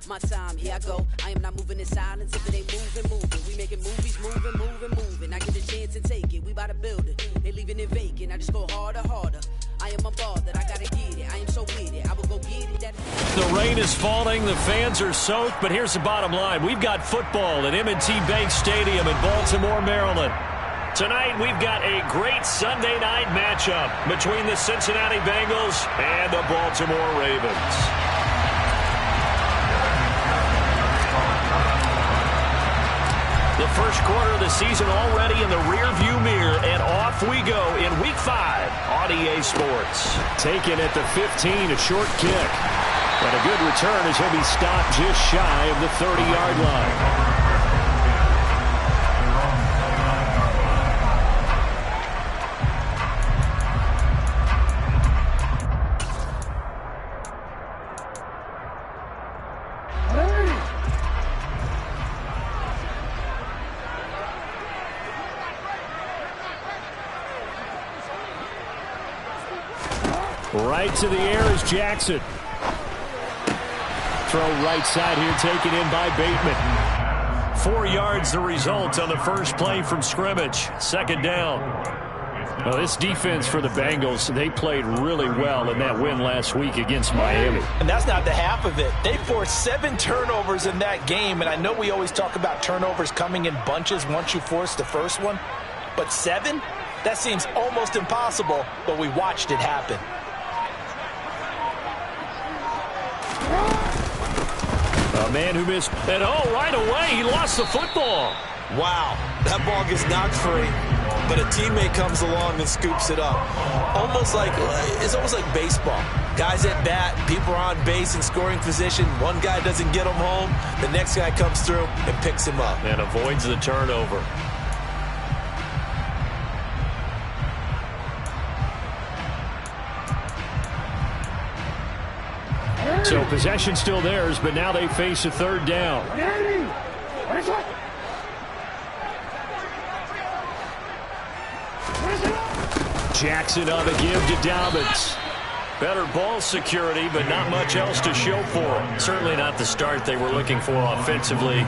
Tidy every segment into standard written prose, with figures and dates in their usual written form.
My time, here I go. I am not moving in silence. If it ain't moving. We making movies, moving. I get the chance and take it. We bout to build it. They leaving it vacant. I just go harder. I am unbothered. I gotta get it. I am so with it. I will go get it. The rain is falling. The fans are soaked. But here's the bottom line. We've got football at M&T Bank Stadium in Baltimore, Maryland. Tonight, we've got a great Sunday night matchup between the Cincinnati Bengals and the Baltimore Ravens. The first quarter of the season already in the rearview mirror, and off we go in Week 5 on EA Sports. Taken at the 15, a short kick. And a good return as he'll be stopped just shy of the 30-yard line. Right to the air is Jackson. Throw right side here taken in by Bateman. 4 yards the result on the first play from scrimmage. Second down. Well, this defense for the Bengals, they played really well in that win last week against Miami. And that's not the half of it. They forced 7 turnovers in that game, and I know we always talk about turnovers coming in bunches once you force the first one, but 7? That seems almost impossible, but we watched it happen. A man who missed, and right away, he lost the football. Wow, that ball gets knocked free, but a teammate comes along and scoops it up. It's almost like baseball. Guys at bat, people are on base in scoring position. One guy doesn't get him home, the next guy comes through and picks him up. And avoids the turnover. So possession still theirs, but now they face a third down. Jackson on the give to Dobbins. Better ball security, but not much else to show for them. Certainly not the start they were looking for offensively,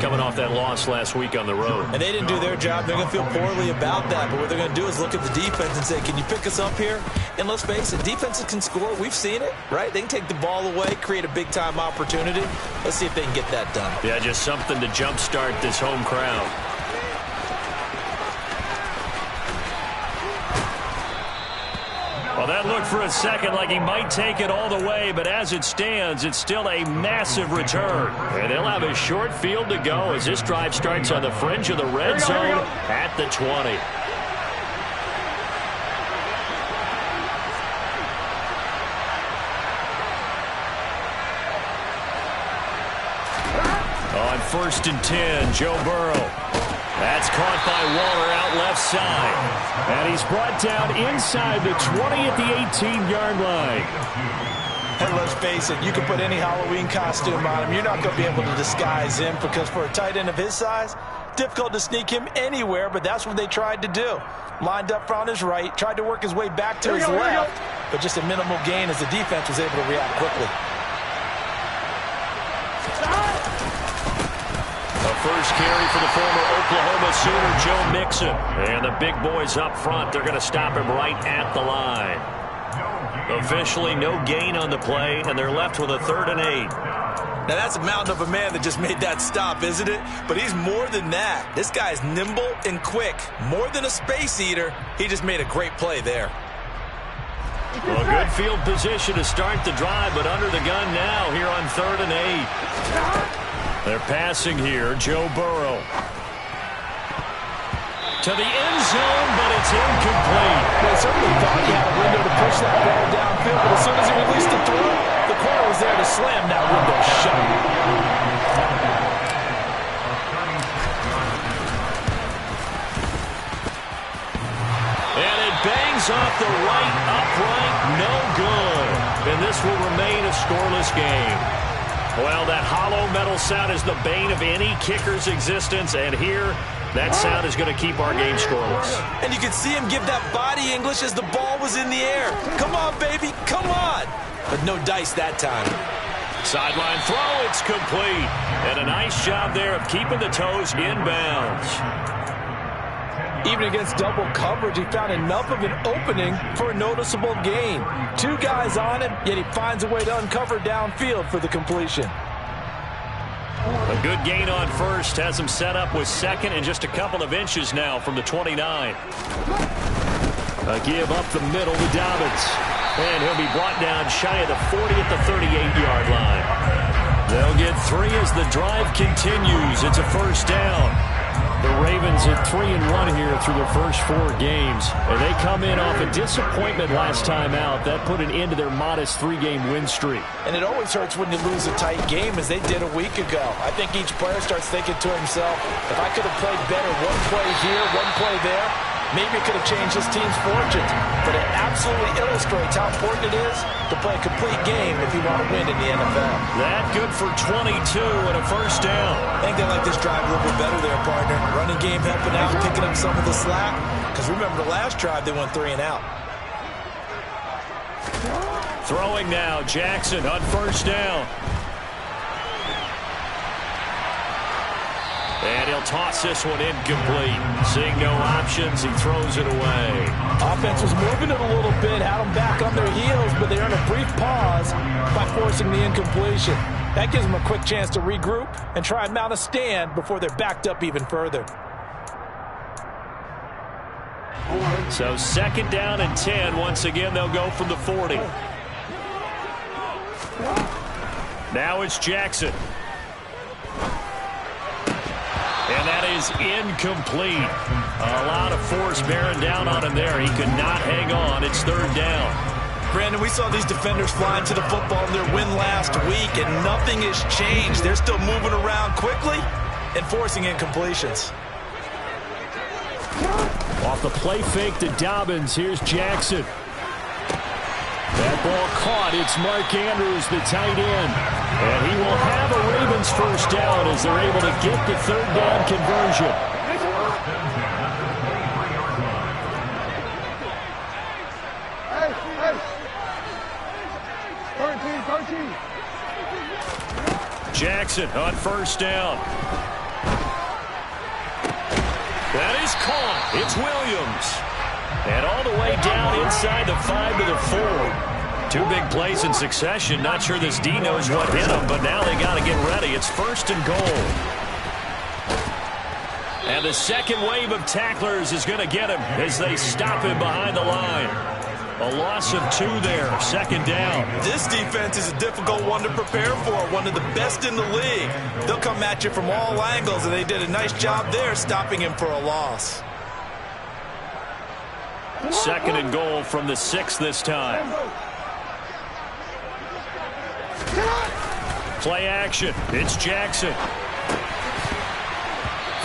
coming off that loss last week on the road. And they didn't do their job. They're going to feel poorly about that. But what they're going to do is look at the defense and say, can you pick us up here? And let's face it, defenses can score. We've seen it, right? They can take the ball away, create a big-time opportunity. Let's see if they can get that done. Yeah, just something to jumpstart this home crowd. Well, that looked for a second like he might take it all the way, but as it stands, it's still a massive return. And they'll have a short field to go as this drive starts on the fringe of the red zone at the 20. On 1st and 10, Joe Burrow. That's caught by Waller out left side. And he's brought down inside the 20 at the 18-yard line. And let's face it, you can put any Halloween costume on him. You're not going to be able to disguise him because for a tight end of his size, difficult to sneak him anywhere, but that's what they tried to do. Lined up on his right, tried to work his way back to his left, but just a minimal gain as the defense was able to react quickly. First carry for the former Oklahoma Sooner, Joe Mixon. And the big boys up front, they're going to stop him right at the line. Officially no gain on the play, and they're left with a 3rd and 8. Now that's a mountain of a man that just made that stop, isn't it? But he's more than that. This guy's nimble and quick. More than a space eater, he just made a great play there. Well, good field position to start the drive, but under the gun now here on 3rd and 8. They're passing here, Joe Burrow. To the end zone, but it's incomplete. They certainly thought he had a window to push that ball downfield, but as soon as he released the throw, the corner was there to slam that window shut. And it bangs off the right upright, no good. And this will remain a scoreless game. Well, that hollow metal sound is the bane of any kicker's existence, and here, that sound is going to keep our game scoreless. And you can see him give that body English as the ball was in the air. Come on, baby, come on. But no dice that time. Sideline throw, it's complete. And a nice job there of keeping the toes inbounds. Even against double coverage, he found enough of an opening for a noticeable gain. 2 guys on him, yet he finds a way to uncover downfield for the completion. A good gain on first has him set up with second and just a couple of inches now from the 29. A give up the middle to Dobbins. And he'll be brought down shy of the 40 at the 38-yard line. They'll get 3 as the drive continues. It's a first down. The Ravens at 3-1 here through their first 4 games. And they come in off a disappointment last time out. That put an end to their modest 3-game win streak. And it always hurts when you lose a tight game, as they did a week ago. I think each player starts thinking to himself, if I could have played better one play here, one play there, maybe it could have changed this team's fortunes. But it absolutely illustrates how important it is to play a complete game if you want to win in the NFL. That good for 22 and a first down. I think they like this drive a little bit better there, partner. Running game helping out, picking up some of the slack. Because remember, the last drive they went 3 and out. Throwing now, Jackson on first down. And he'll toss this one incomplete. Seeing no options, he throws it away. Offense was moving it a little bit, had them back on their heels, but they earned a brief pause by forcing the incompletion. That gives them a quick chance to regroup and try and mount a stand before they're backed up even further. So second down and 10. Once again, they'll go from the 40. Now it's Jackson. And that is incomplete. A lot of force bearing down on him there. He could not hang on. It's third down. Brandon, we saw these defenders flying to the football in their win last week, and nothing has changed. They're still moving around quickly and forcing incompletions. Off the play fake to Dobbins. Here's Jackson. That ball caught. It's Mark Andrews, the tight end. And he will have a Ravens first down as they're able to get the third down conversion. Jackson on first down. That is caught. It's Williams. And all the way down inside the 5 to the 4. 2 big plays in succession. Not sure this D knows what hit him, but now they got to get ready. It's first and goal. And the second wave of tacklers is going to get him as they stop him behind the line. A loss of 2 there. Second down. This defense is a difficult one to prepare for. One of the best in the league. They'll come at you from all angles, and they did a nice job there stopping him for a loss. Second and goal from the 6 this time. Play action. It's Jackson.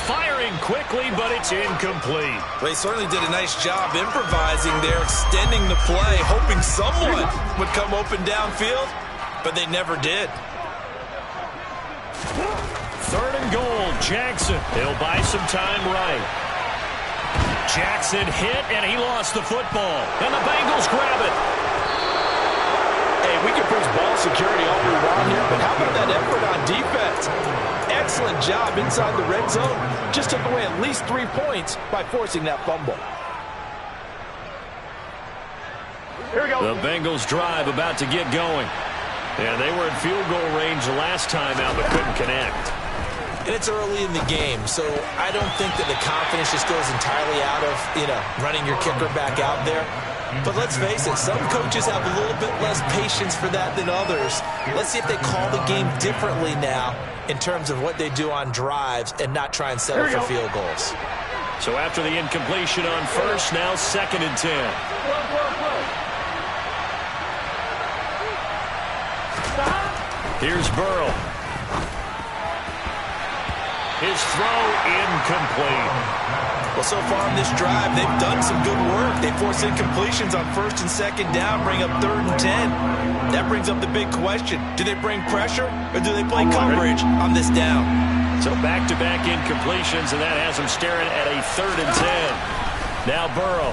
Firing quickly, but it's incomplete. Well, he certainly did a nice job improvising there, extending the play, hoping someone would come open downfield, but they never did. Third and goal, Jackson. He'll buy some time right. Jackson hit, and he lost the football. And the Bengals grab it. Hey, we can preach ball security all we want here, but how about that effort on defense? Excellent job inside the red zone. Just took away at least 3 points by forcing that fumble. Here we go. The Bengals drive about to get going. Yeah, they were in field goal range the last time out, but couldn't connect. And it's early in the game, so I don't think that the confidence just goes entirely out of, running your kicker back out there. But let's face it, some coaches have a little bit less patience for that than others. Let's see if they call the game differently now in terms of what they do on drives and not try and settle for field goals. So after the incompletion on first, now second and 10. Here's Burrow. His throw incomplete. Well, so far in this drive, they've done some good work. They force incompletions on first and second down, bring up third and 10. That brings up the big question. Do they bring pressure or do they play coverage on this down? So back-to-back incompletions, and that has them staring at a third and 10. Now Burrow.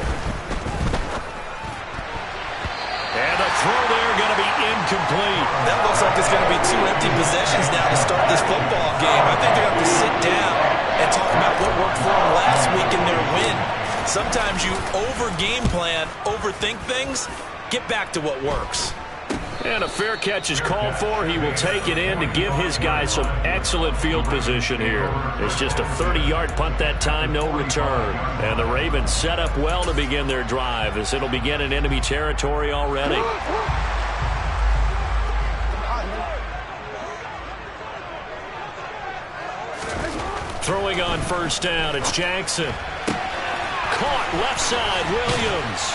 And the throw there going to be incomplete. That looks like it's going to be 2 empty possessions now to start this football game. I think they're going to have to sit down and talk about what worked for them last week in their win. Sometimes you over-game plan, overthink things, get back to what works. And a fair catch is called for. He will take it in to give his guys some excellent field position here. It's just a 30-yard punt that time, no return. And the Ravens set up well to begin their drive as it'll begin in enemy territory already. Throwing on first down, it's Jackson. Caught left side, Williams.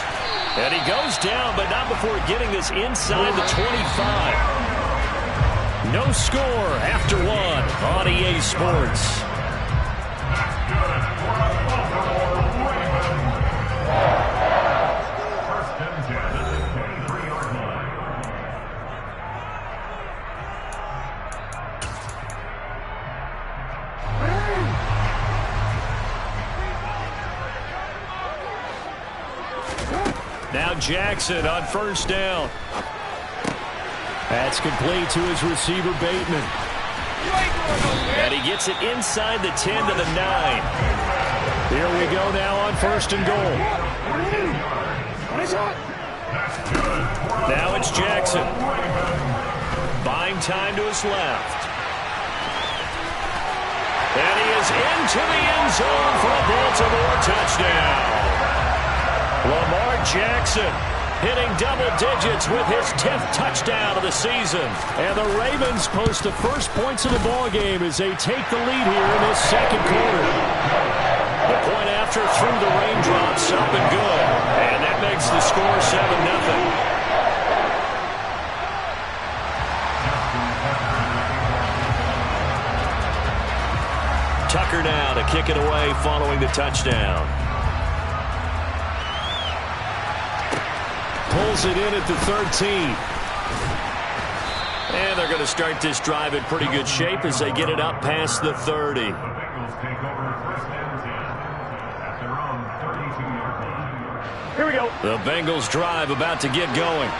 And he goes down, but not before getting this inside the 25. No score after 1 on EA Sports. Now Jackson on first down. That's complete to his receiver, Bateman. And he gets it inside the 10 to the 9. Here we go now on first and goal. Now it's Jackson. Buying time to his left. And he is into the end zone for a Baltimore touchdown. Lamar Jackson hitting double digits with his 10th touchdown of the season. And the Ravens post the first points of the ball game as they take the lead here in this second quarter. The point after through the raindrops, up and good. And that makes the score 7-0. Tucker now to kick it away following the touchdown. Pulls it in at the 13. And they're going to start this drive in pretty good shape as they get it up past the 30. Here we go. The Bengals drive about to get going.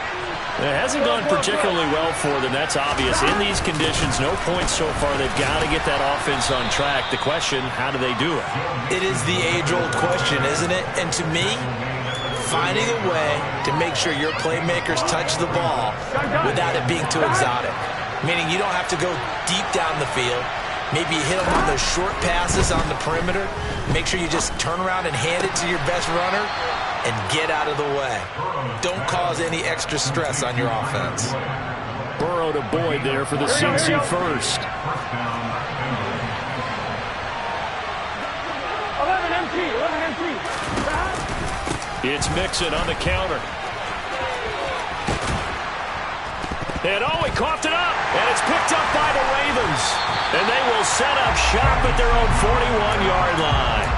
It hasn't gone particularly well for them. That's obvious. In these conditions, no points so far. They've got to get that offense on track. The question, how do they do it? It is the age-old question, isn't it? And to me, finding a way to make sure your playmakers touch the ball without it being too exotic. Meaning you don't have to go deep down the field. Maybe you hit them on those short passes on the perimeter. Make sure you just turn around and hand it to your best runner and get out of the way. Don't cause any extra stress on your offense. Burrow to Boyd there for the Cincy first. 11 empty. It's Mixon on the counter. And he coughed it up. And it's picked up by the Ravens. And they will set up shop at their own 41-yard line.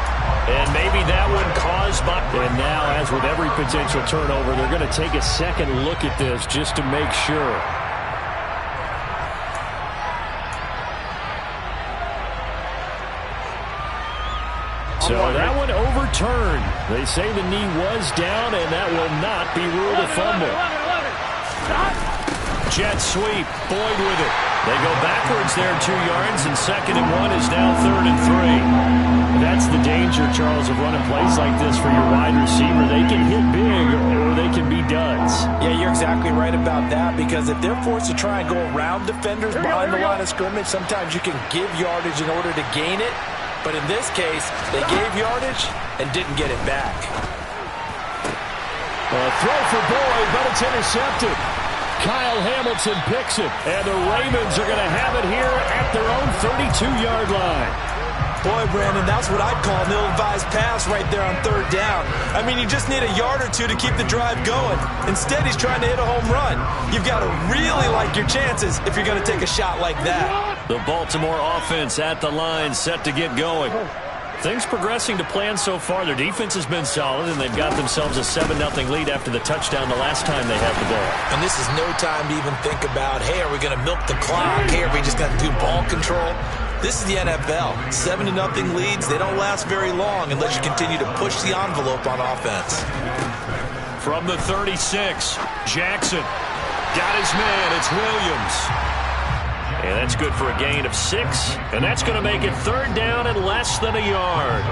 And maybe that one caused by... And now, as with every potential turnover, they're going to take a second look at this just to make sure. So that one overturned. They say the knee was down, and that will not be ruled a fumble. Jet sweep. Boyd with it. They go backwards there 2 yards, and 2nd and 1 is now 3rd and 3. That's the danger, Charles, of running plays like this for your wide receiver. They can hit big, or they can be duds. Yeah, you're exactly right about that, because if they're forced to try and go around defenders behind the line of scrimmage, sometimes you can give yardage in order to gain it. But in this case, they gave yardage and didn't get it back. A throw for Boyd, but it's intercepted. Kyle Hamilton picks it, and the Ravens are going to have it here at their own 32-yard line. Boy, Brandon, that's what I'd call an ill-advised pass right there on 3rd down. I mean, you just need a yard or two to keep the drive going. Instead, he's trying to hit a home run. You've got to really like your chances if you're going to take a shot like that. The Baltimore offense at the line, set to get going. Things progressing to plan so far. Their defense has been solid, and they've got themselves a 7-0 lead after the touchdown the last time they had the ball. And this is no time to even think about, hey, are we going to milk the clock? Hey, are we just going to do ball control? This is the NFL. 7-0 leads, they don't last very long unless you continue to push the envelope on offense. From the 36, Jackson got his man. It's Williams. And that's good for a gain of 6. And that's going to make it 3rd down and less than a yard.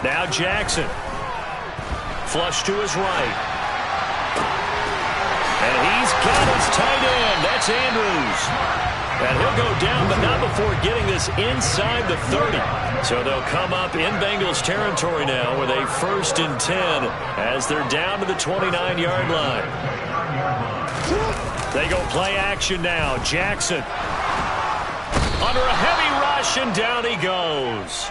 Now Jackson. Flush to his right. And he's got his tight end. That's Andrews. And he'll go down, but not before getting this inside the 30. So they'll come up in Bengals territory now with a 1st and 10 as they're down to the 29-yard line. They go play action now. Jackson under a heavy rush, and down he goes.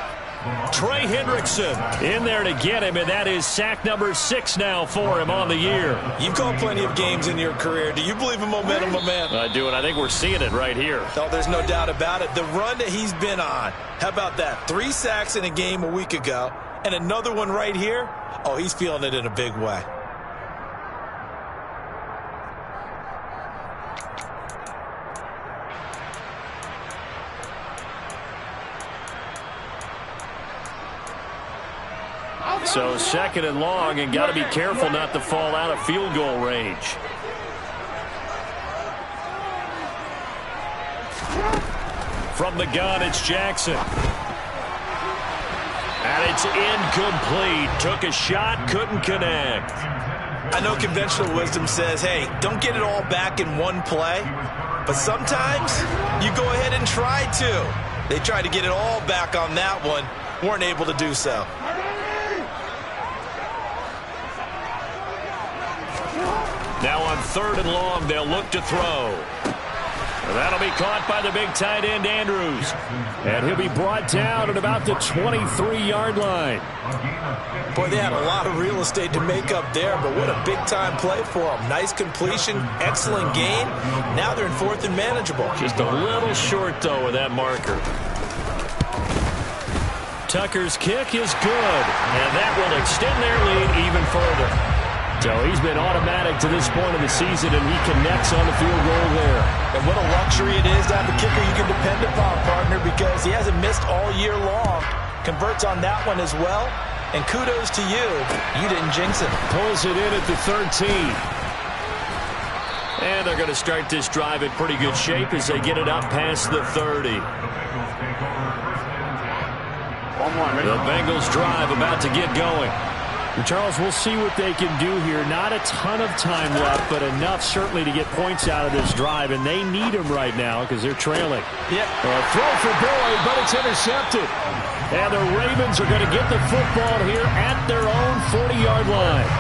Trey Hendrickson in there to get him, and that is sack number 6 now for him on the year. You've called plenty of games in your career. Do you believe in momentum, my man? I do, and I think we're seeing it right here. Oh, there's no doubt about it. The run that he's been on, how about that? 3 sacks in a game a week ago, and another one right here. Oh, he's feeling it in a big way. So 2nd and long, and got to be careful not to fall out of field goal range. From the gun, it's Jackson. And it's incomplete. Took a shot, couldn't connect. I know conventional wisdom says, hey, don't get it all back in one play. But sometimes you go ahead and try to. They tried to get it all back on that one. Weren't able to do so. Now on 3rd and long, they'll look to throw. And that'll be caught by the big tight end, Andrews. And he'll be brought down at about the 23-yard line. Boy, they had a lot of real estate to make up there, but what a big-time play for them. Nice completion, excellent gain. Now they're in 4th and manageable. Just a little short, though, with that marker. Tucker's kick is good, and that will extend their lead even further. So he's been automatic to this point of the season, and he connects on the field goal there. And what a luxury it is to have a kicker you can depend upon, partner, because he hasn't missed all year long. Converts on that one as well. And kudos to you. You didn't jinx it. Pulls it in at the 13. And they're going to start this drive in pretty good shape as they get it up past the 30. The Bengals drive about to get going. And Charles, we'll see what they can do here. Not a ton of time left, but enough certainly to get points out of this drive, and they need them right now because they're trailing. Yep. Throw for Boyd, but it's intercepted. And the Ravens are going to get the football here at their own 40-yard line.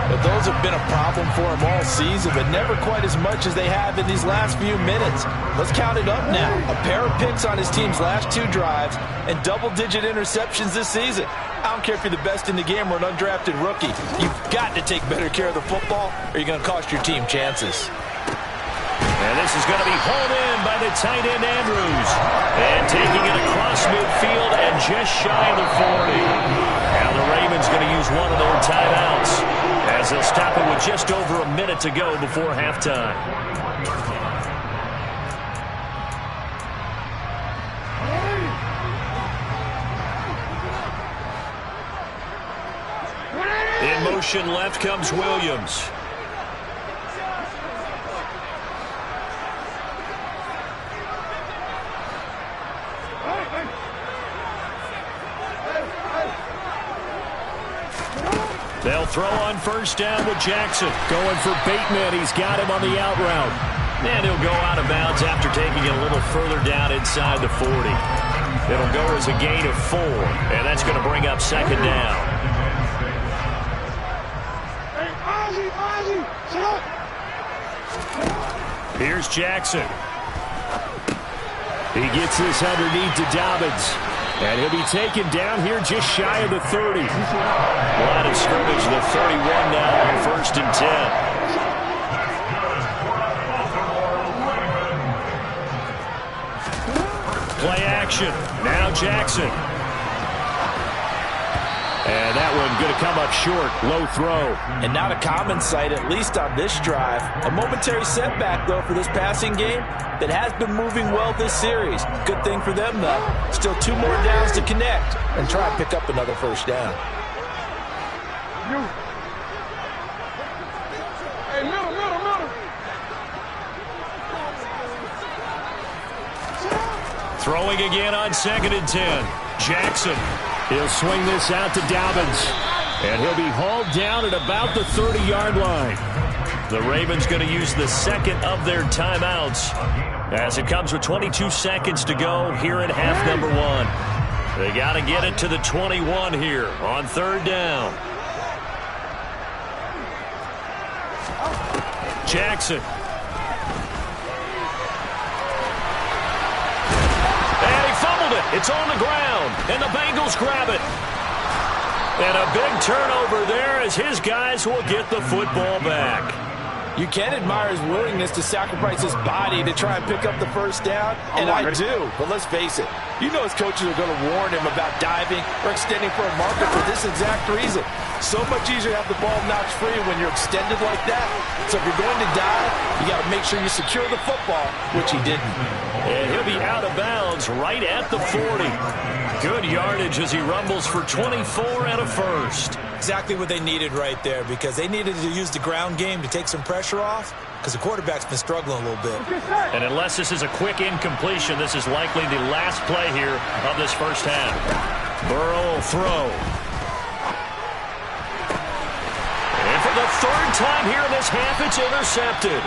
But those have been a problem for him all season, but never quite as much as they have in these last few minutes. Let's count it up now. A pair of picks on his team's last 2 drives and double-digit interceptions this season. I don't care if you're the best in the game or an undrafted rookie. You've got to take better care of the football or you're going to cost your team chances. And this is going to be hauled in by the tight end, Andrews. And taking it across midfield and just shy of the 40. Now the Ravens going to use one of their timeouts as they'll stop it with just over a minute to go before halftime. In motion left comes Williams. They'll throw on 1st down with Jackson. Going for Bateman. He's got him on the out route. And he'll go out of bounds after taking it a little further down inside the 40. It'll go as a gain of 4. And that's going to bring up 2nd down. Here's Jackson. He gets this underneath to Dobbins. And he'll be taken down here just shy of the 30. Line of scrimmage, the 31 now on 1st and 10. Play action. Now Jackson. And that that one. Going to come up short. Low throw. And not a common sight, at least on this drive. A momentary setback, though, for this passing game that has been moving well this series. Good thing for them, though. Still 2 more downs to connect and try and pick up another first down. Throwing again on 2nd and 10. Jackson. He'll swing this out to Dobbins. And he'll be hauled down at about the 30-yard line. The Ravens going to use the second of their timeouts as it comes with 22 seconds to go here in half number 1. They got to get it to the 21 here on 3rd down. Jackson. It's on the ground, and the Bengals grab it. And a big turnover there as his guys will get the football back. You can admire his willingness to sacrifice his body to try and pick up the first down, and I do. But let's face it, you know his coaches are going to warn him about diving or extending for a marker for this exact reason. So much easier to have the ball knocked free when you're extended like that. So if you're going to dive, you got to make sure you secure the football, which he didn't. And he'll be out of bounds right at the 40. Good yardage as he rumbles for 24 and a first. Exactly what they needed right there, because they needed to use the ground game to take some pressure off, because the quarterback's been struggling a little bit. And unless this is a quick incompletion, this is likely the last play here of this first half. Burrow will throw. And for the 3rd time here in this half, it's intercepted.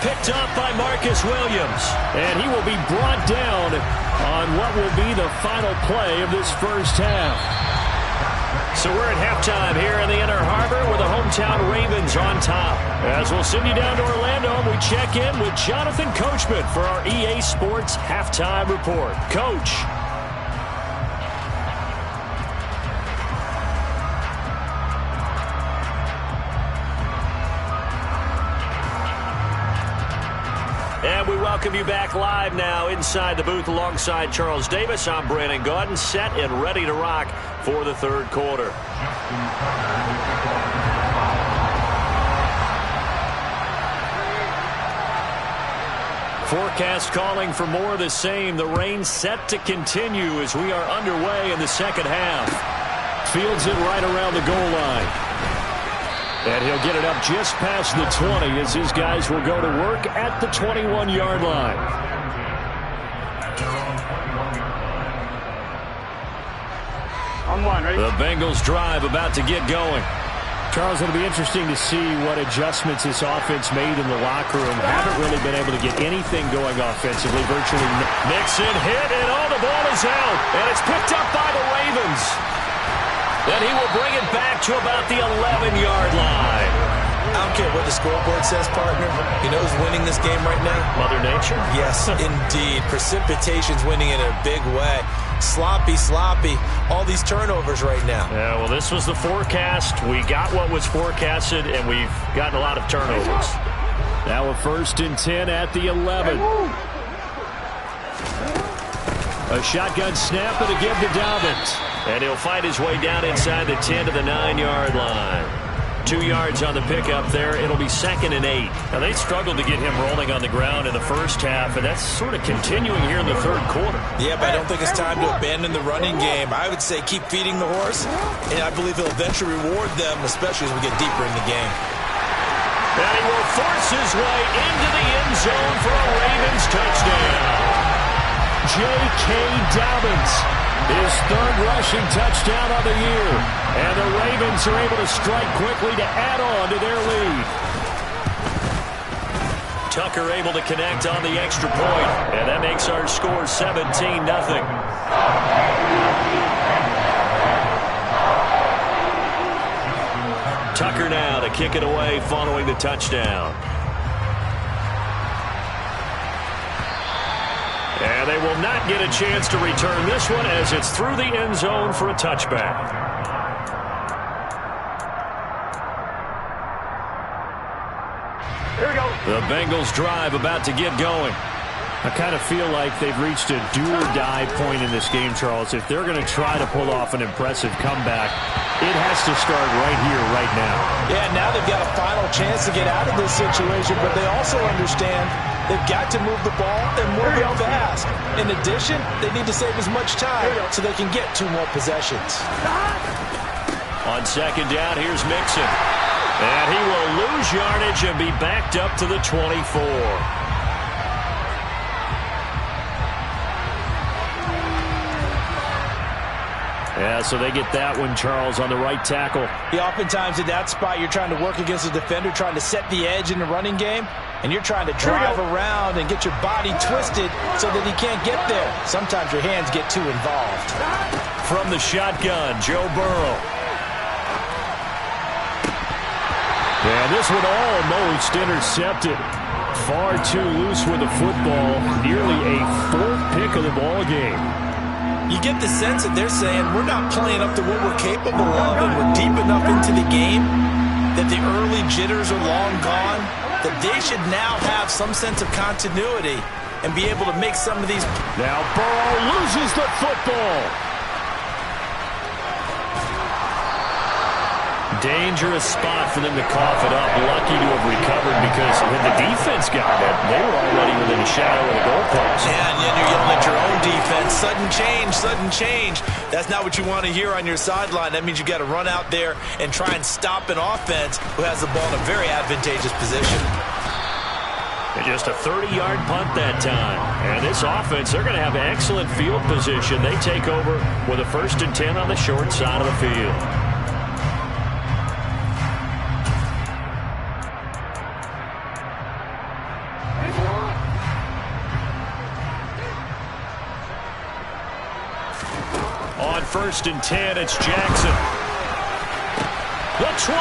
Picked up by Marcus Williams. And he will be brought down on what will be the final play of this first half. So we're at halftime here in the Inner Harbor with the hometown Ravens on top. As we'll send you down to Orlando, we check in with Jonathan Coachman for our EA Sports Halftime Report. Coach. And we welcome you back live now inside the booth alongside Charles Davis. I'm Brandon Gaudin, set and ready to rock for the 3rd quarter. Forecast calling for more of the same. The rain set to continue as we are underway in the 2nd half. Fields it right around the goal line. And he'll get it up just past the 20 as his guys will go to work at the 21-yard line. The Bengals drive about to get going. Charles, it'll be interesting to see what adjustments this offense made in the locker room. Haven't really been able to get anything going offensively. Virtually Mixon hit, and the ball is out. And it's picked up by the Ravens. And he will bring it back to about the 11-yard line. I don't care what the scoreboard says, partner. You know who's winning this game right now? Mother Nature? Yes, indeed. Precipitation's winning in a big way. Sloppy, all these turnovers right now. Yeah, well, this was the forecast. We got what was forecasted, and we've gotten a lot of turnovers. Now a 1st and 10 at the 11. A shotgun snap and a give to Dobbins. And he'll fight his way down inside the 10 to the 9-yard line. 2 yards on the pickup there. It'll be 2nd and 8. Now, they struggled to get him rolling on the ground in the first half, and that's sort of continuing here in the 3rd quarter. Yeah, but I don't think it's time to abandon the running game. I would say keep feeding the horse, and I believe he'll eventually reward them, especially as we get deeper in the game. And he will force his way into the end zone for a Ravens touchdown. J.K. Dobbins, his 3rd rushing touchdown of the year. And the Ravens are able to strike quickly to add on to their lead. Tucker able to connect on the extra point. And that makes our score 17-0. Tucker now to kick it away following the touchdown. And they will not get a chance to return this one as it's through the end zone for a touchback. Here we go. The Bengals drive about to get going. I kind of feel like they've reached a do-or-die point in this game, Charles. If they're going to try to pull off an impressive comeback, it has to start right here, right now. Yeah, now they've got a final chance to get out of this situation, but they also understand they've got to move the ball and move it fast. In addition, they need to save as much time so they can get 2 more possessions. On second down, here's Mixon. And he will lose yardage and be backed up to the 24. Yeah, so they get that one, Charles, on the right tackle. Yeah, oftentimes in that spot, you're trying to work against a defender, trying to set the edge in the running game, and you're trying to drive around and get your body twisted so that he can't get there. Sometimes your hands get too involved. From the shotgun, Joe Burrow. And this one almost intercepted. Far too loose with the football. Nearly a 4th pick of the ball game. You get the sense that they're saying we're not playing up to what we're capable of, and we're deep enough into the game that the early jitters are long gone, that they should now have some sense of continuity and be able to make some of these. Now Burrow loses the football. Dangerous spot for them to cough it up. Lucky to have recovered, because when the defense got it, they were already within a shadow of the goalpost. Yeah, and then you're yelling at your own defense. Sudden change, sudden change. That's not what you want to hear on your sideline. That means you got to run out there and try and stop an offense who has the ball in a very advantageous position. And just a 30-yard punt that time. And this offense, they're going to have excellent field position. They take over with a 1st and 10 on the short side of the field. On 1st and 10, it's Jackson. The 20.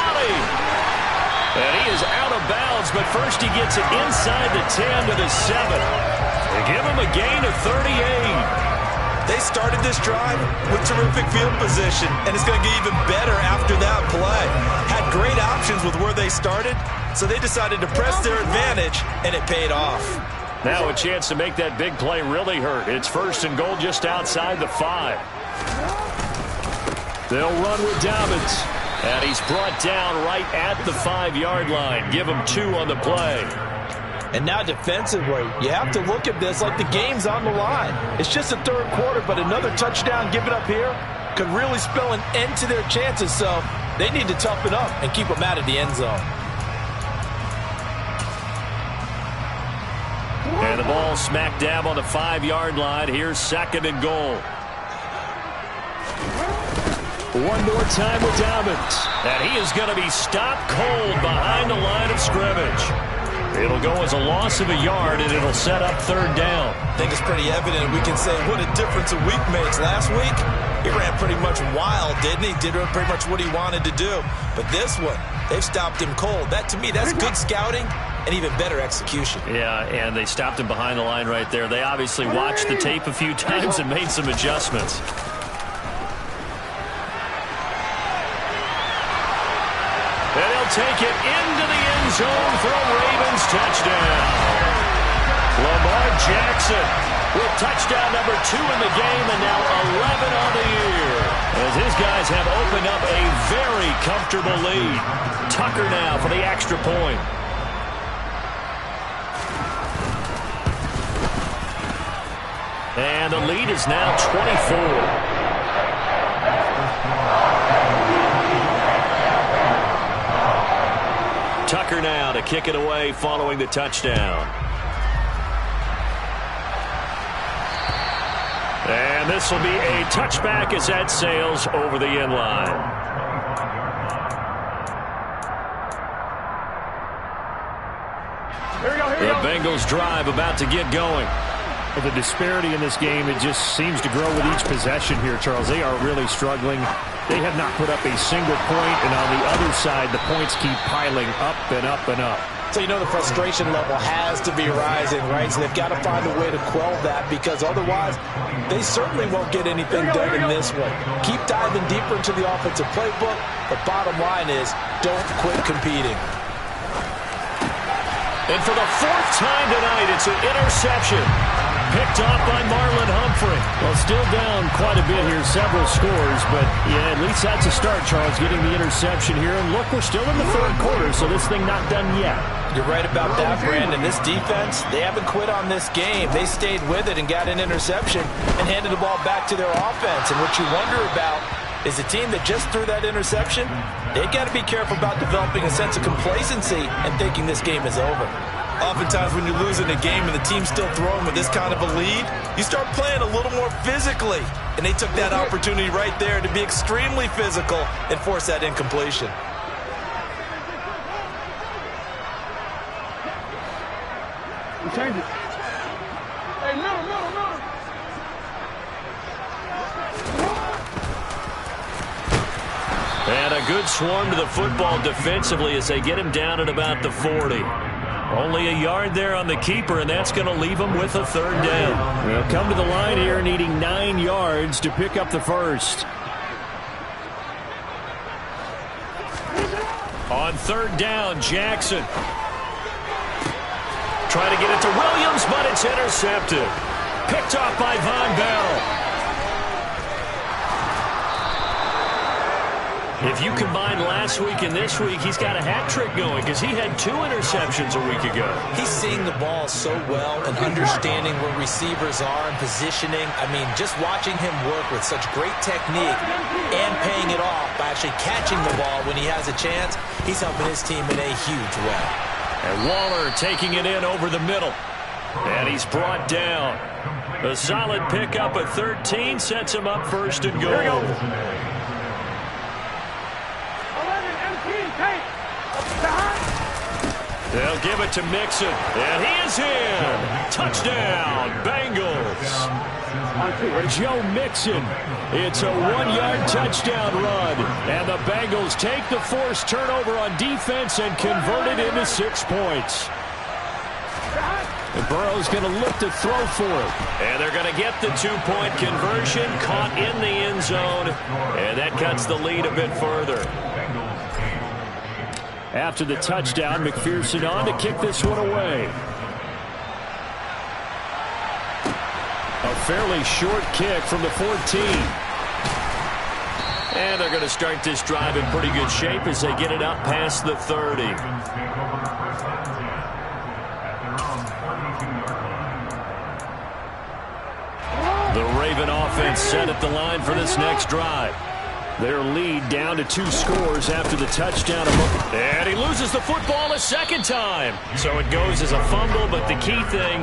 And he is out of bounds, but first he gets it inside the 10 to the 7. They give him a gain of 38. They started this drive with terrific field position, and it's going to get even better after that play. Had great options with where they started, so they decided to press their advantage, and it paid off. Now a chance to make that big play really hurt. It's 1st and goal just outside the 5. They'll run with Dobbins. And he's brought down right at the 5-yard line. Give him 2 on the play. And now defensively, you have to look at this like the game's on the line. It's just the 3rd quarter, but another touchdown given up here could really spell an end to their chances. So they need to toughen up and keep them out of the end zone. And the ball smack dab on the 5-yard line. Here's 2nd and goal. One more time with Dobbins. And he is going to be stopped cold behind the line of scrimmage. It'll go as a loss of a yard, and it'll set up 3rd down. I think it's pretty evident we can say what a difference a week makes. Last week, he ran pretty much wild, didn't he? Did pretty much what he wanted to do. But this one, they've stopped him cold. That, to me, that's good scouting and even better execution. Yeah, and they stopped him behind the line right there. They obviously watched the tape a few times and made some adjustments. And he'll take it into the end zone for a Ravens touchdown. Lamar Jackson with touchdown number 2 in the game, and now 11 on the year, as his guys have opened up a very comfortable lead. Tucker now for the extra point. And the lead is now 24. Tucker now to kick it away following the touchdown. And this will be a touchback as that sails over the end line. The Bengals drive about to get going. Well, the disparity in this game, it just seems to grow with each possession here, Charles. They are really struggling. They have not put up a single point, and on the other side, the points keep piling up and up and up. So you know the frustration level has to be rising, right? So they've got to find a way to quell that, because otherwise they certainly won't get anything done in this one. Keep diving deeper into the offensive playbook. The bottom line is don't quit competing. And for the 4th time tonight, it's an interception. Picked off by Marlon Humphrey. Well, still down quite a bit here, several scores, but yeah, at least that's a start, Charles, getting the interception here. And look, we're still in the third quarter, so this thing not done yet. You're right about that, Brandon. This defense, they haven't quit on this game. They stayed with it and got an interception and handed the ball back to their offense. And what you wonder about is a team that just threw that interception, they got to be careful about developing a sense of complacency and thinking this game is over. Oftentimes when you're losing a game and the team's still throwing with this kind of a lead, you start playing a little more physically. And they took that opportunity right there to be extremely physical and force that incompletion. Change it. Hey, middle. And a good swarm to the football defensively as they get him down at about the 40. Only a yard there on the keeper, and that's going to leave him with a third down. They'll come to the line here needing 9 yards to pick up the first. On third down, Jackson. Trying to get it to Williams, but it's intercepted. Picked off by Von Bell. If you combine last week and this week, he's got a hat trick going because he had 2 interceptions a week ago. He's seeing the ball so well and understanding where receivers are and positioning. I mean, just watching him work with such great technique and paying it off by actually catching the ball when he has a chance, he's helping his team in a huge way. And Waller taking it in over the middle. And he's brought down. A solid pickup at 13 sets him up first and goal. They'll give it to Mixon, and he is in. Touchdown, Bengals. Joe Mixon. It's a 1-yard touchdown run, and the Bengals take the forced turnover on defense and convert it into 6 points. And Burrow's going to look to throw for it. And they're going to get the 2-point conversion, caught in the end zone, and that cuts the lead a bit further. After the touchdown, McPherson on to kick this one away. A fairly short kick from the 14. And they're going to start this drive in pretty good shape as they get it up past the 30. The Raven offense set at the line for this next drive. Their lead down to 2 scores after the touchdown. And he loses the football a second time. So it goes as a fumble, but the key thing,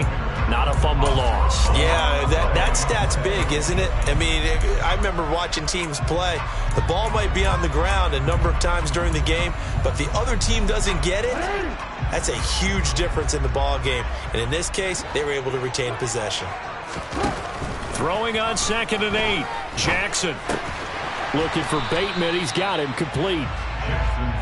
not a fumble loss. Yeah, that stat's big, isn't it? I mean, I remember watching teams play. The ball might be on the ground a number of times during the game, but the other team doesn't get it. That's a huge difference in the ball game. And in this case, they were able to retain possession. Throwing on 2nd and 8, Jackson. Looking for Bateman. He's got him complete.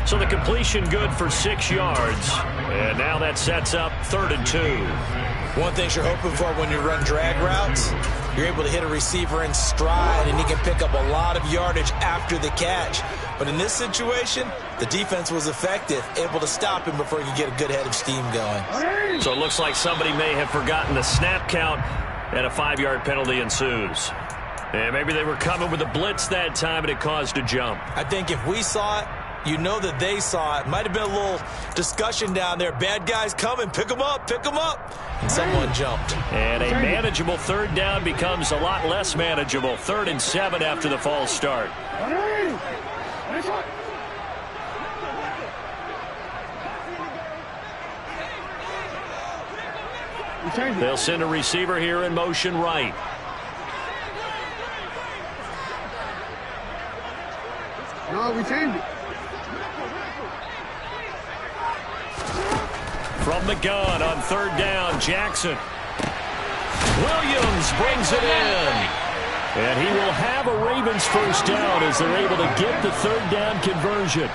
So the completion good for 6 yards. And now that sets up 3rd and 2. One thing you're hoping for when you run drag routes, you're able to hit a receiver in stride, and he can pick up a lot of yardage after the catch. But in this situation, the defense was effective, able to stop him before he could get a good head of steam going. So it looks like somebody may have forgotten the snap count, and a 5-yard penalty ensues. And maybe they were coming with a blitz that time, and it caused a jump. I think if we saw it, you know that they saw it. Might have been a little discussion down there. Bad guys coming. Pick them up. Pick them up. And someone jumped. And a manageable 3rd down becomes a lot less manageable. 3rd and 7 after the false start. They'll send a receiver here in motion right. No, we changed it. From the gun on 3rd down, Jackson. Williams brings it in. And he will have a Ravens first down as they're able to get the 3rd down conversion.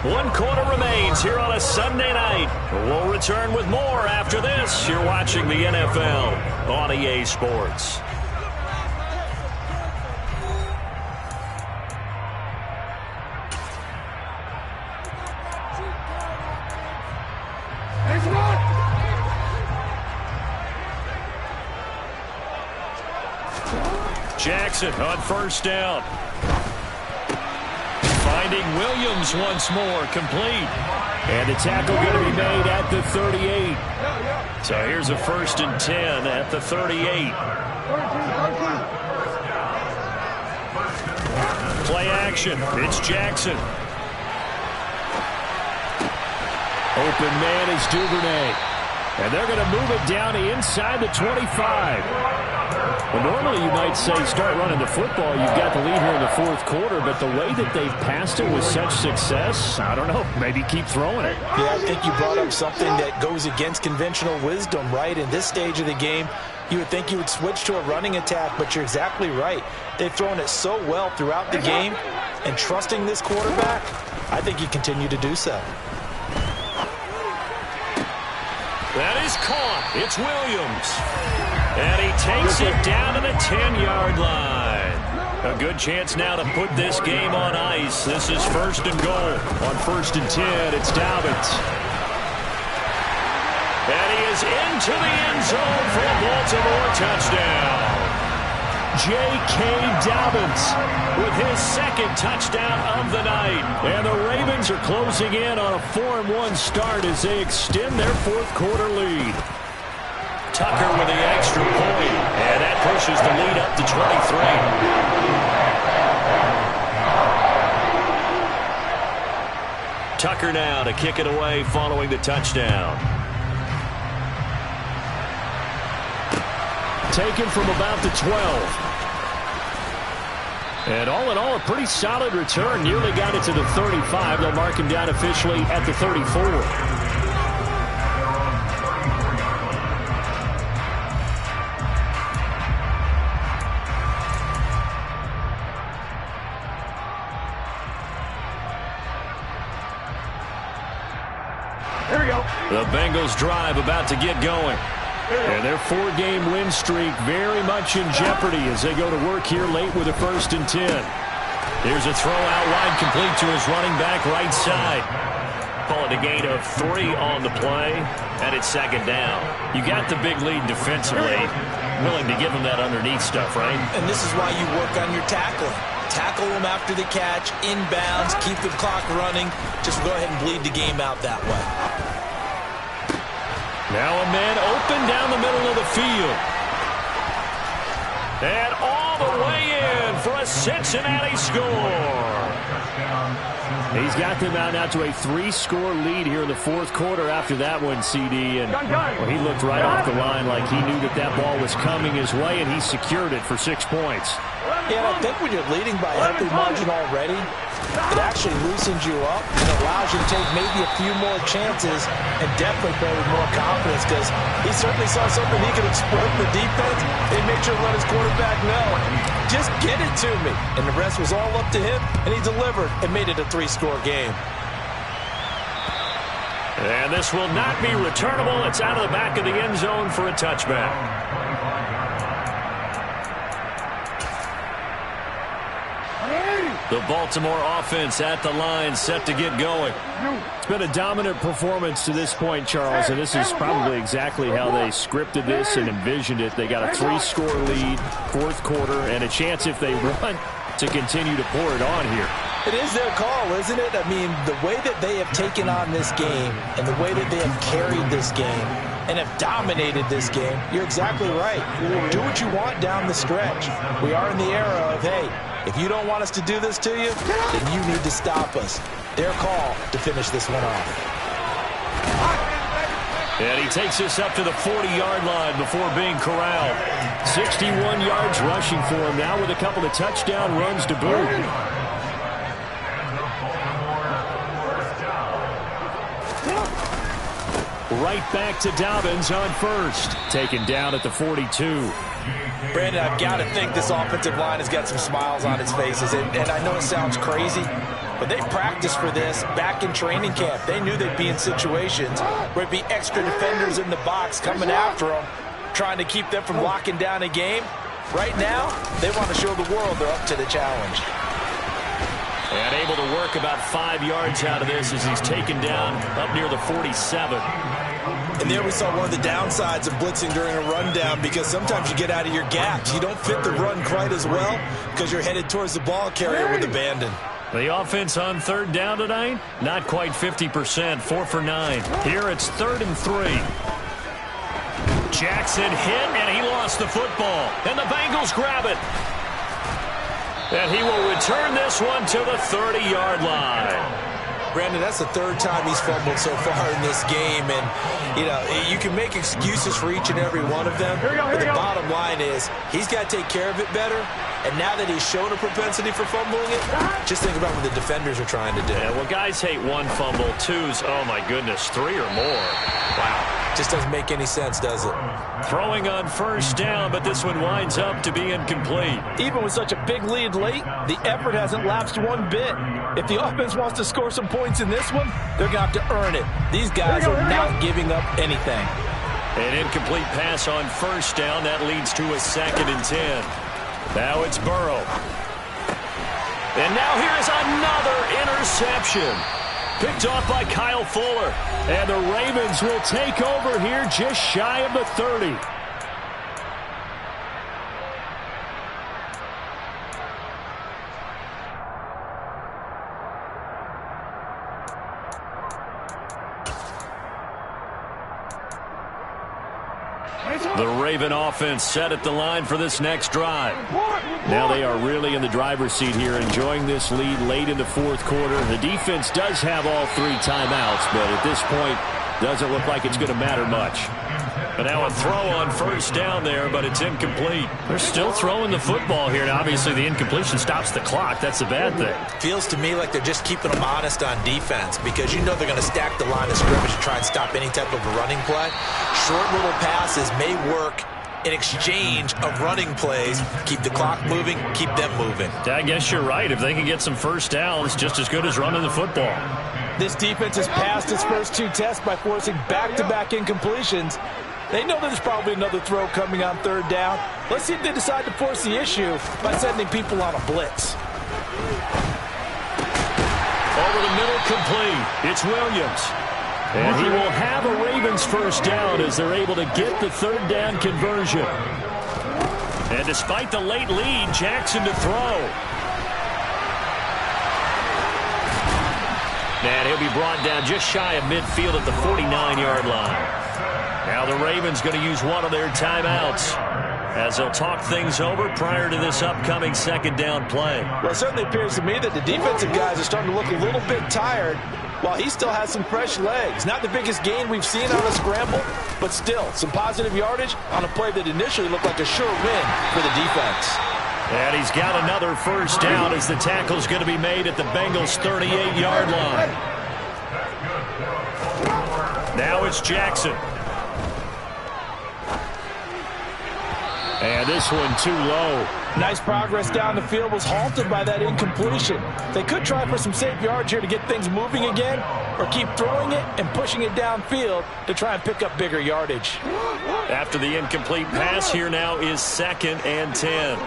1 quarter remains here on a Sunday night. We'll return with more after this. You're watching the NFL on EA Sports. Jackson on first down. Finding Williams once more, complete. And the tackle going to be made at the 38. So here's a 1st and 10 at the 38. Play action. It's Jackson. Open man is Duvernay. And they're going to move it down to inside the 25. Well, normally you might say start running the football. You've got the lead here in the 4th quarter, but the way that they've passed it with such success, I don't know, maybe keep throwing it. Yeah, I think you brought up something that goes against conventional wisdom, right? In this stage of the game, you would think you would switch to a running attack, but you're exactly right. They've thrown it so well throughout the game, and trusting this quarterback, I think you continue to do so. That is caught. It's Williams. And he takes it down to the 10-yard line. A good chance now to put this game on ice. This is 1st and goal. On 1st and 10, it's Dobbins. And he is into the end zone for a Baltimore touchdown. J.K. Dobbins with his 2nd touchdown of the night. And the Ravens are closing in on a 4-1 start as they extend their 4th quarter lead. Tucker with the extra point, and that pushes the lead up to 23. Tucker now to kick it away following the touchdown. Taken from about the 12. And all in all, a pretty solid return. Nearly got it to the 35. They'll mark him down officially at the 34. Here we go. The Bengals drive about to get going. And their 4-game win streak very much in jeopardy as they go to work here late with a 1st and 10. Here's a throw out wide, complete to his running back right side. Call it a gain of 3 on the play, and it's 2nd down. You got the big lead defensively, willing to give him that underneath stuff, right? And this is why you work on your tackling. Tackle them after the catch, inbounds, keep the clock running. Just go ahead and bleed the game out that way. Now a man open down the middle of the field. And all the way in for a Cincinnati score. He's got them out now to a 3-score lead here in the 4th quarter after that one, CD. And well, he looked right off the line like he knew that that ball was coming his way, and he secured it for 6 points. Yeah, I think when you're leading by a healthy margin already, it actually loosens you up and allows you to take maybe a few more chances and definitely play with more confidence, because he certainly saw something he could exploit in the defense and make sure to let his quarterback know, just get it to me. And the rest was all up to him, and he delivered and made it a 3-score game. And this will not be returnable. It's out of the back of the end zone for a touchback. The Baltimore offense at the line, set to get going. It's been a dominant performance to this point, Charles, and this is probably exactly how they scripted this and envisioned it. They got a 3-score lead, 4th quarter, and a chance, if they want, to continue to pour it on here. It is their call, isn't it? I mean, the way that they have taken on this game and the way that they have carried this game and have dominated this game, you're exactly right. Do what you want down the stretch. We are in the era of, hey, if you don't want us to do this to you, then you need to stop us. Their call to finish this one off. And he takes us up to the 40-yard line before being corralled. 61 yards rushing for him now with a couple of touchdown runs to boot. Right back to Dobbins on first. Taken down at the 42. Brandon, I've got to think this offensive line has got some smiles on its faces. And I know it sounds crazy, but they practiced for this back in training camp. They knew they'd be in situations where it'd be extra defenders in the box coming after them, trying to keep them from locking down a game. Right now, they want to show the world they're up to the challenge. And able to work about 5 yards out of this as he's taken down up near the 47. And there we saw one of the downsides of blitzing during a rundown, because sometimes you get out of your gaps. You don't fit the run quite as well because you're headed towards the ball carrier with abandon. The offense on third down tonight, not quite 50%, 4 for 9. Here it's 3rd and 3. Jackson hit, and he lost the football. And the Bengals grab it. And he will return this one to the 30-yard line. Brandon, that's the 3rd time he's fumbled so far in this game. And, you know, you can make excuses for each and every one of them. But the bottom line is he's got to take care of it better. And now that he's shown a propensity for fumbling it, just think about what the defenders are trying to do. Yeah, well, guys hate 1 fumble, 2's, oh, my goodness, 3 or more. Wow. Just doesn't make any sense, does it? Throwing on first down, but this one winds up to be incomplete. Even with such a big lead late, the effort hasn't lapsed one bit. If the offense wants to score some points in this one, they're going to have to earn it. These guys are not giving up anything. An incomplete pass on first down. That leads to a 2nd and 10. Now it's Burrow. And now here's another interception. Picked off by Kyle Fuller. And the Ravens will take over here just shy of the 30. The Raven offense set at the line for this next drive. Now they are really in the driver's seat here, enjoying this lead late in the 4th quarter. The defense does have all 3 timeouts, but at this point, doesn't look like it's going to matter much. But now a throw on first down there, but it's incomplete. They're still throwing the football here, and obviously the incompletion stops the clock. That's the bad thing. Feels to me like they're just keeping them honest on defense, because you know they're going to stack the line of scrimmage and try and stop any type of a running play. Short little passes may work in exchange of running plays. Keep the clock moving, keep them moving. I guess you're right. If they can get some first downs, just as good as running the football. This defense has passed its first 2 tests by forcing back-to-back incompletions. They know there's probably another throw coming on 3rd down. Let's see if they decide to force the issue by sending people on a blitz. Over the middle, complete. It's Williams. And he will have a Ravens first down as they're able to get the 3rd down conversion. And despite the late lead, Jackson to throw. And he'll be brought down just shy of midfield at the 49-yard line. Now the Ravens going to use one of their timeouts as they'll talk things over prior to this upcoming 2nd down play. Well, it certainly appears to me that the defensive guys are starting to look a little bit tired, while he still has some fresh legs. Not the biggest gain we've seen on a scramble, but still some positive yardage on a play that initially looked like a sure win for the defense. And he's got another first down as the tackle's going to be made at the Bengals' 38-yard line. Now it's Jackson. And this one too low. Nice progress down the field was halted by that incompletion. They could try for some safe yards here to get things moving again, or keep throwing it and pushing it downfield to try and pick up bigger yardage. After the incomplete pass, here now is 2nd and 10.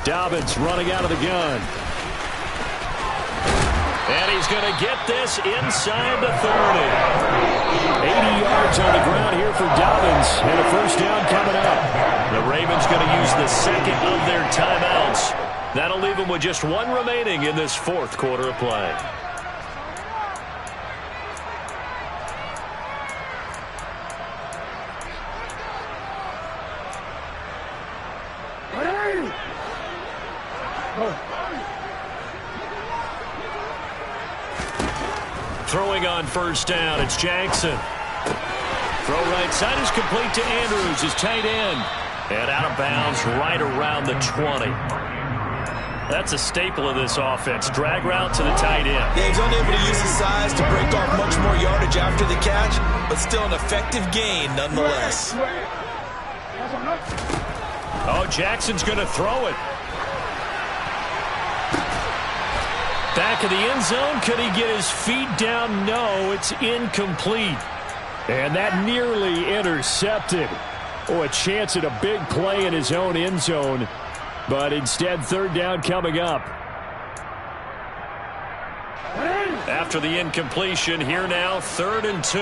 Dobbins running out of the gun. And he's going to get this inside the 30. 80 yards on the ground here for Dobbins, and a first down coming up. The Ravens going to use the 2nd of their timeouts. That'll leave them with just 1 remaining in this 4th quarter of play. Throwing on first down, it's Jackson. Throw right side is complete to Andrews, his tight end. And out of bounds right around the 20. That's a staple of this offense. Drag route to the tight end. Yeah, he's only able to use his size to break off much more yardage after the catch, but still an effective gain nonetheless. Oh, Jackson's going to throw it. Back of the end zone. Could he get his feet down? No, it's incomplete. And that nearly intercepted. Oh, a chance at a big play in his own end zone. But instead, 3rd down coming up. After the incompletion, here now, 3rd and 2.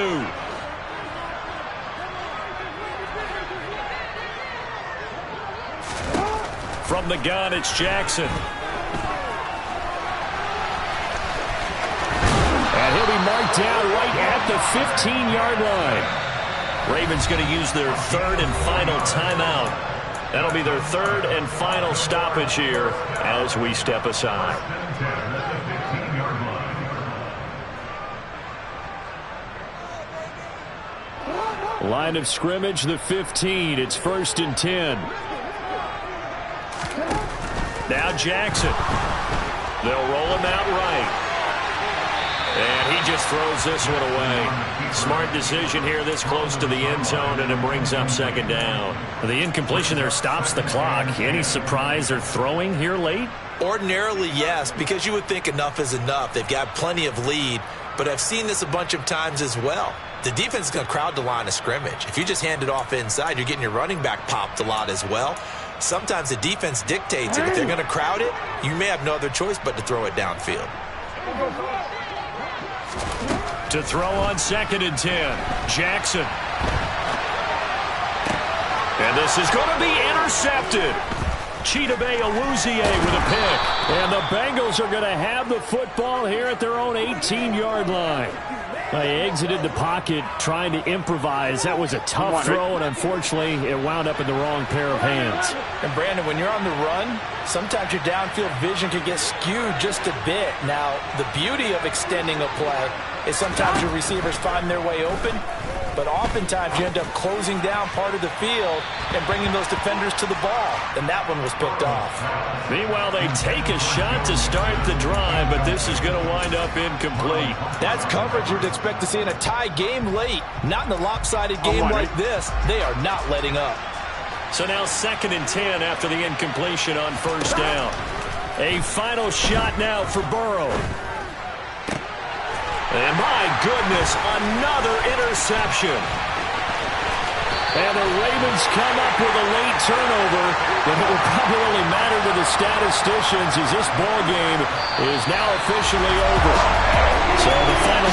From the gun, it's Jackson. And he'll be marked down right at the 15-yard line. Ravens going to use their 3rd and final timeout. That'll be their 3rd and final stoppage here as we step aside. Line of scrimmage, the 15. It's 1st and 10. Now Jackson. They'll roll him out right. And he just throws this one away. Smart decision here this close to the end zone, and it brings up 2nd down. The incompletion there stops the clock. Any surprise they're throwing here late? Ordinarily, yes, because you would think enough is enough. They've got plenty of lead, but I've seen this a bunch of times as well. The defense is going to crowd the line of scrimmage. If you just hand it off inside, you're getting your running back popped a lot as well. Sometimes the defense dictates it. If they're going to crowd it, you may have no other choice but to throw it downfield. To throw on 2nd and 10, Jackson. And this is going to be intercepted. Chidobe Awuzie with a pick. And the Bengals are going to have the football here at their own 18-yard line. They exited the pocket trying to improvise. That was a tough throw, and unfortunately, it wound up in the wrong pair of hands. And, Brandon, when you're on the run, sometimes your downfield vision can get skewed just a bit. Now, the beauty of extending a play is sometimes your receivers find their way open, but oftentimes you end up closing down part of the field and bringing those defenders to the ball, and that one was picked off. Meanwhile, they take a shot to start the drive, but this is going to wind up incomplete. That's coverage you'd expect to see in a tie game late. Not in a lopsided game like this. They are not letting up. So now 2nd and 10 after the incompletion on 1st down. A final shot now for Burrow. And my goodness, another interception. And the Ravens come up with a late turnover, but it will probably only matter to the statisticians as this ball game is now officially over. So the final